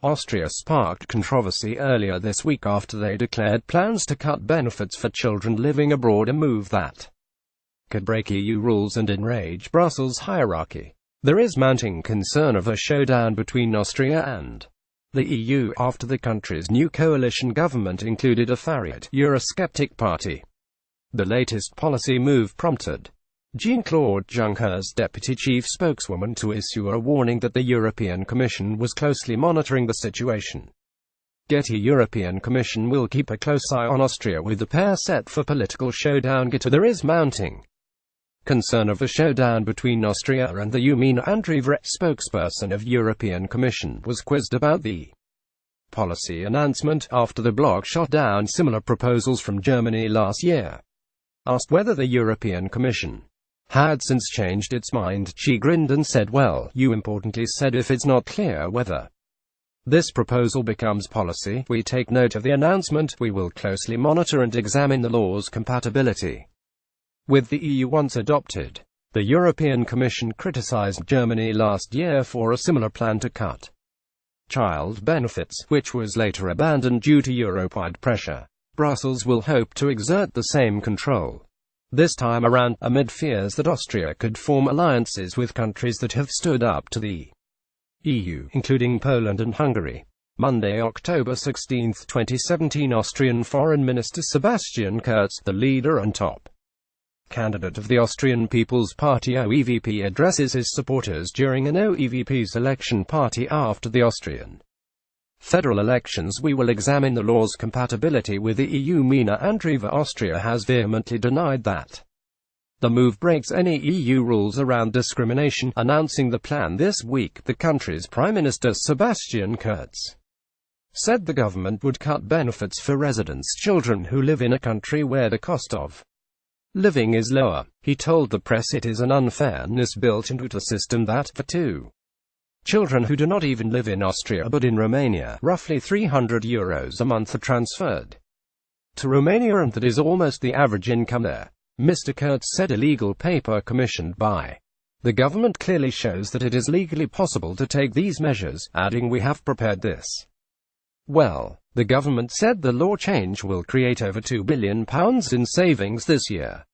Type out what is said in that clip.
Austria sparked controversy earlier this week after they declared plans to cut benefits for children living abroad, a move that could break EU rules and enrage Brussels' hierarchy. There is mounting concern of a showdown between Austria and the EU after the country's new coalition government included a farright eurosceptic party. The latest policy move prompted JeanClaude Junckrrs, deputy chief spokeswoman, to issue a warning that the European Commission was closely monitoring the situation. European Commission will keep a close eye on Austria, with the pair set for political showdown. There is mounting concern of a showdown between Austria and the EU. Andrieva, spokesperson of European Commission, was quizzed about the policy announcement after the bloc shot down similar proposals from Germany last year. Asked whether the European Commission had since changed its mind, she grinned and said, "Well, you importantly said if it's not clear whether this proposal becomes policy, we take note of the announcement. We will closely monitor and examine the law's compatibility with the EU once adopted." The European Commission criticized Germany last year for a similar plan to cut child benefits, which was later abandoned due to Europe-wide pressure. Brussels will hope to exert the same control this time around, amid fears that Austria could form alliances with countries that have stood up to the EU, including Poland and Hungary. Monday, October 16, 2017, Austrian Foreign Minister Sebastian Kurz, the leader and top candidate of the Austrian People's Party OEVP, addresses his supporters during an OEVP's election party after the Austrian federal elections. "We will examine the law's compatibility with the EU." Andrieva, Austria has vehemently denied that the move breaks any EU rules around discrimination, announcing the plan this week. The country's Prime Minister Sebastian Kurz said the government would cut benefits for residents' children who live in a country where the cost of living is lower. He told the press it is an unfairness built into the system that, for two children who do not even live in Austria but in Romania, roughly €300 a month are transferred to Romania, and that is almost the average income there. Mr. Kurz said a legal paper commissioned by the government clearly shows that it is legally possible to take these measures, adding, "We have prepared this well." The government said the law change will create over £2 billion in savings this year.